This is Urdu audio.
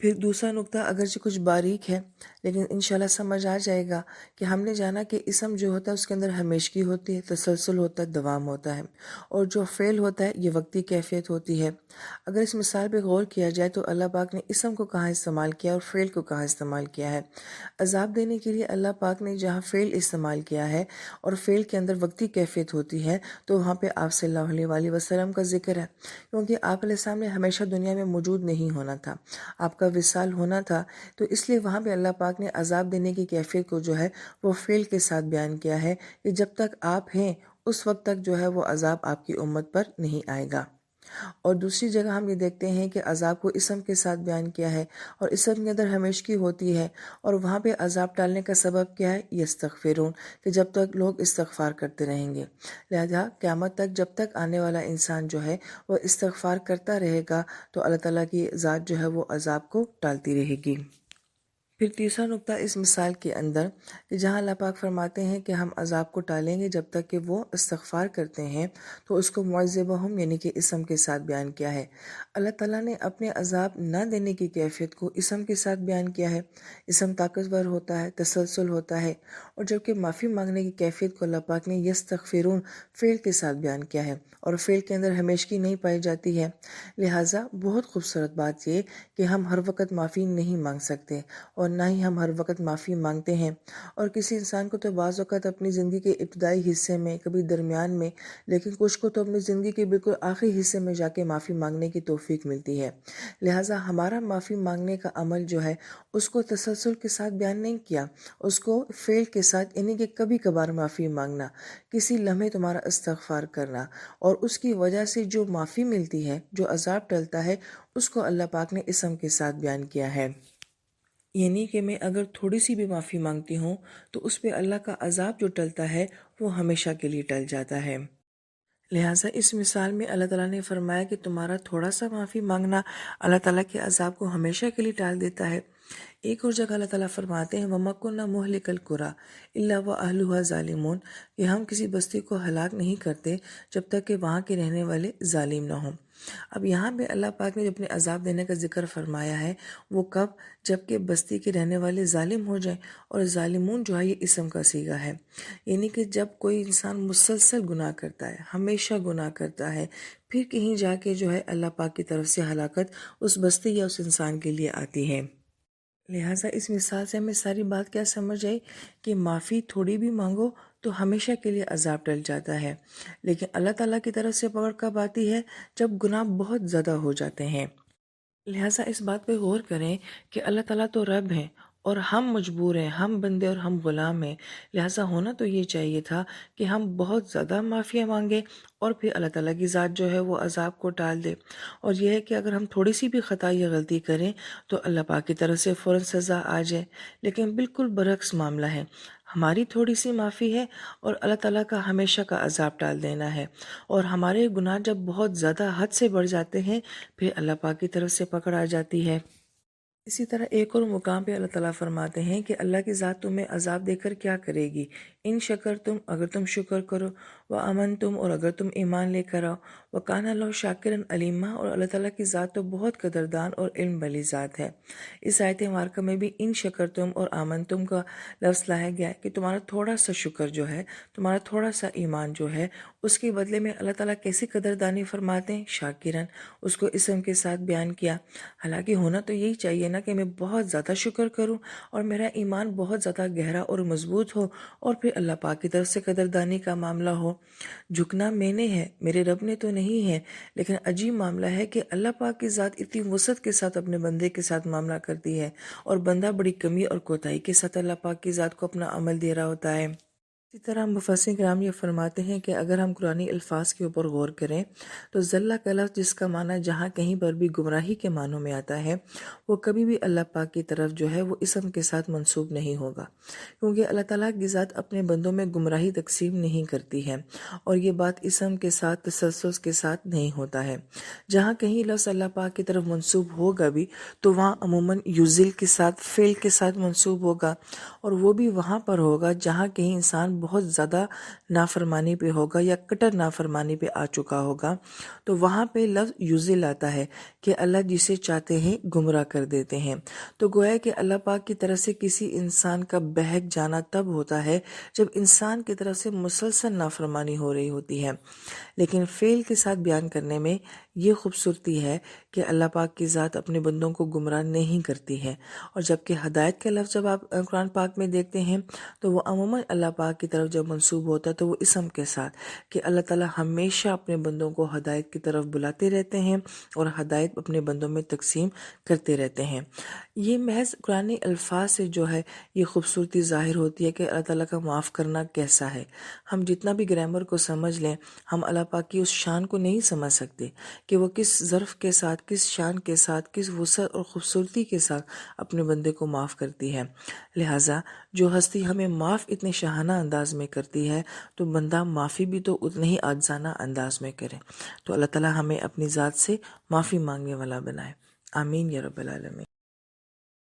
پھر دوسرا نقطہ اگرچہ کچھ باریک ہے لیکن انشاءاللہ سمجھ آ جائے گا کہ ہم نے جانا کہ اسم جو ہوتا ہے اس کے اندر ہمیشگی ہوتی ہے، تسلسل ہوتا ہے، دوام ہوتا ہے، اور جو فعل ہوتا ہے یہ وقتی کیفیت ہوتی ہے۔ اگر اس مثال پہ غور کیا جائے تو اللہ پاک نے اسم کو کہاں استعمال کیا اور فعل کو کہاں استعمال کیا ہے۔ عذاب دینے کے لیے اللہ پاک نے جہاں فعل استعمال کیا ہے اور فعل کے اندر وقتی کیفیت ہوتی ہے تو وہاں پہ آپ صلی اللہ علیہ وآلہ وسلم کا ذکر ہے، کیونکہ آپ علیہ السلام نے ہمیشہ دنیا میں موجود نہیں ہونا تھا، آپ کا وصال ہونا تھا، تو اس لیے وہاں پہ اللہ پاک نے عذاب دینے کی کیفیت کو جو ہے وہ فعل کے ساتھ بیان کیا ہے کہ جب تک آپ ہیں اس وقت تک جو ہے وہ عذاب آپ کی امت پر نہیں آئے گا۔ اور دوسری جگہ ہم یہ دیکھتے ہیں کہ عذاب کو اسم کے ساتھ بیان کیا ہے اور اسم کے اندر ہمیشگی ہوتی ہے، اور وہاں پہ عذاب ٹالنے کا سبب کیا ہے؟ یستغفرون، کہ جب تک لوگ استغفار کرتے رہیں گے، لہذا قیامت تک جب تک آنے والا انسان جو ہے وہ استغفار کرتا رہے گا تو اللہ تعالیٰ کی ذات جو ہے وہ عذاب کو ٹالتی رہے گی۔ پھر تیسرا نقطہ اس مثال کے اندر کہ جہاں اللہ پاک فرماتے ہیں کہ ہم عذاب کو ٹالیں گے جب تک کہ وہ استغفار کرتے ہیں، تو اس کو معذبہم یعنی کہ اسم کے ساتھ بیان کیا ہے۔ اللہ تعالیٰ نے اپنے عذاب نہ دینے کی کیفیت کو اسم کے ساتھ بیان کیا ہے۔ اسم طاقتور ہوتا ہے، تسلسل ہوتا ہے، اور جبکہ معافی مانگنے کی کیفیت کو اللہ پاک نے یستغفرون فعل کے ساتھ بیان کیا ہے، اور فعل کے اندر ہمیشگی نہیں پائی جاتی ہے۔ لہٰذا بہت خوبصورت بات یہ کہ ہم ہر وقت معافی نہیں مانگ سکتے اور نہ ہی ہم ہر وقت معافی مانگتے ہیں، اور کسی انسان کو تو بعض اوقات اپنی زندگی کے ابتدائی حصے میں، کبھی درمیان میں، لیکن کچھ کو تو اپنی زندگی کے بالکل آخری حصے میں جا کے معافی مانگنے کی توفیق ملتی ہے۔ لہٰذا ہمارا معافی مانگنے کا عمل جو ہے اس کو تسلسل کے ساتھ بیان نہیں کیا، اس کو فعل کے ساتھ، یعنی کہ کبھی کبھار معافی مانگنا، کسی لمحے تمہارا استغفار کرنا، اور اس کی وجہ سے جو معافی ملتی ہے، جو عذاب ٹلتا ہے، اس کو اللہ پاک نے اسم کے ساتھ بیان کیا ہے۔ یعنی کہ میں اگر تھوڑی سی بھی معافی مانگتی ہوں تو اس پہ اللہ کا عذاب جو ٹلتا ہے وہ ہمیشہ کے لیے ٹل جاتا ہے۔ لہٰذا اس مثال میں اللہ تعالیٰ نے فرمایا کہ تمہارا تھوڑا سا معافی مانگنا اللہ تعالیٰ کے عذاب کو ہمیشہ کے لیے ٹال دیتا ہے۔ ایک اور جگہ اللہ تعالیٰ فرماتے ہیں وَمَا كُنَّا مُهْلِكَ الْقُرَىٰ إِلَّا وَأَهْلُهَا ظَالِمُونَ، کہ ہم کسی بستی کو ہلاک نہیں کرتے جب تک کہ وہاں کے رہنے والے ظالم نہ ہوں۔ اب یہاں پہ اللہ پاک نے جو اپنے عذاب دینے کا ذکر فرمایا ہے وہ کب؟ جب کہ بستی کے رہنے والے ظالم ہو جائیں، اور ظالمون جو ہے یہ اسم کا صیغہ ہے، یعنی کہ جب کوئی انسان مسلسل گناہ کرتا ہے، ہمیشہ گناہ کرتا ہے، پھر کہیں جا کے جو ہے اللہ پاک کی طرف سے ہلاکت اس بستی یا اس انسان کے لیے آتی ہے۔ لہٰذا اس مثال سے ہمیں ساری بات کیا سمجھ آئی کہ معافی تھوڑی بھی مانگو تو ہمیشہ کے لیے عذاب ٹل جاتا ہے، لیکن اللہ تعالیٰ کی طرف سے پکڑ کب آتی ہے؟ جب گناہ بہت زیادہ ہو جاتے ہیں۔ لہٰذا اس بات پہ غور کریں کہ اللہ تعالیٰ تو رب ہیں اور ہم مجبور ہیں، ہم بندے اور ہم غلام ہیں، لہٰذا ہونا تو یہ چاہیے تھا کہ ہم بہت زیادہ معافیاں مانگیں اور پھر اللہ تعالیٰ کی ذات جو ہے وہ عذاب کو ٹال دے۔ اور یہ ہے کہ اگر ہم تھوڑی سی بھی خطا یا غلطی کریں تو اللہ پاک کی طرف سے فوراً سزا آ جائے، لیکن بالکل برعکس معاملہ ہے، ہماری تھوڑی سی معافی ہے اور اللہ تعالیٰ کا ہمیشہ کا عذاب ٹال دینا ہے، اور ہمارے گناہ جب بہت زیادہ حد سے بڑھ جاتے ہیں پھر اللہ پاک کی طرف سے پکڑ آ جاتی ہے۔ اسی طرح ایک اور مقام پہ اللہ تعالیٰ فرماتے ہیں کہ اللہ کی ذات تمہیں عذاب دے کر کیا کرے گی؟ ان شکر تم، اگر تم شکر کرو، وَأَمَن تم، اور اگر تم ایمان لے کر آؤ، وَكَانَ اللَّهُ شَاكِرًا عَلِيمًا، اور اللہ تعالیٰ کی ذات تو بہت قدردان اور علم والی ذات ہے۔ اس آیت مبارکہ میں بھی ان شکر تم اور آمن تم کا لفظ لایا گیا ہے کہ تمہارا تھوڑا سا شکر جو ہے، تمہارا تھوڑا سا ایمان جو ہے، اس کے بدلے میں اللہ تعالیٰ کیسی قدردانی فرماتے ہیں؟ شاکرن، اس کو اسم کے ساتھ بیان کیا۔ حالانکہ ہونا تو یہی چاہیے نا کہ میں بہت زیادہ شکر کروں اور میرا ایمان بہت زیادہ گہرا اور مضبوط ہو، اور پھر اللہ پاک کی طرف سے قدردانی کا معاملہ ہو۔ جھکنا میں نے ہے، میرے رب نے تو نہیں ہے، لیکن عجیب معاملہ ہے کہ اللہ پاک کی ذات اتنی وسعت کے ساتھ اپنے بندے کے ساتھ معاملہ کرتی ہے، اور بندہ بڑی کمی اور کوتاہی کے ساتھ اللہ پاک کی ذات کو اپنا عمل دے رہا ہوتا ہے۔ اسی طرح مفسرین کرام یہ فرماتے ہیں کہ اگر ہم قرآنی الفاظ کے اوپر غور کریں تو ذلہ کا لفظ جس کا معنی جہاں کہیں پر بھی گمراہی کے معنوں میں آتا ہے، وہ کبھی بھی اللہ پاک کی طرف جو ہے وہ اسم کے ساتھ منسوب نہیں ہوگا، کیونکہ اللہ تعالیٰ کی ذات اپنے بندوں میں گمراہی تقسیم نہیں کرتی ہے، اور یہ بات اسم کے ساتھ تسلسل کے ساتھ نہیں ہوتا ہے۔ جہاں کہیں لفظ اللہ پاک کی طرف منسوب ہوگا بھی تو وہاں عموماً یوزل کے ساتھ، فعل کے ساتھ منسوب ہوگا، اور وہ بھی وہاں پر ہوگا جہاں کہیں انسان انسان بہت زیادہ نافرمانی پہ ہوگا یا کٹر نافرمانی پہ آ چکا ہوگا، تو وہاں پہ لفظ یضل آتا ہے کہ اللہ جسے چاہتے ہیں گمراہ کر دیتے ہیں۔ تو گویا کہ اللہ پاک کی طرف سے کسی انسان کا بہک جانا تب ہوتا ہے جب انسان کی طرف سے مسلسل نافرمانی ہو رہی ہوتی ہے، لیکن فعل کے ساتھ بیان کرنے میں یہ خوبصورتی ہے کہ اللہ پاک کی ذات اپنے بندوں کو گمراہ نہیں کرتی ہے۔ اور جبکہ ہدایت کا لفظ جب آپ قرآن پاک میں دیکھتے ہیں تو وہ عموماً اللہ پاک کی طرف جب منسوب ہوتا ہے تو وہ اسم کے ساتھ، کہ اللہ تعالیٰ ہمیشہ اپنے بندوں کو ہدایت کی طرف بلاتے رہتے ہیں اور ہدایت اپنے بندوں میں تقسیم کرتے رہتے ہیں۔ یہ محض قرآنی الفاظ سے جو ہے یہ خوبصورتی ظاہر ہوتی ہے کہ اللہ تعالیٰ کا معاف کرنا کیسا ہے۔ ہم جتنا بھی گرامر کو سمجھ لیں، ہم اللہ پاک کی اس شان کو نہیں سمجھ سکتے کہ وہ کس ظرف کے ساتھ، کس شان کے ساتھ، کس وسعت اور خوبصورتی کے ساتھ اپنے بندے کو معاف کرتی ہے۔ لہٰذا جو ہستی ہمیں معاف اتنے شاہانہ انداز میں کرتی ہے تو بندہ معافی بھی تو اتنے ہی عاجزانہ انداز میں کرے۔ تو اللہ تعالیٰ ہمیں اپنی ذات سے معافی مانگنے والا بنائے۔ آمین یا رب العالمین۔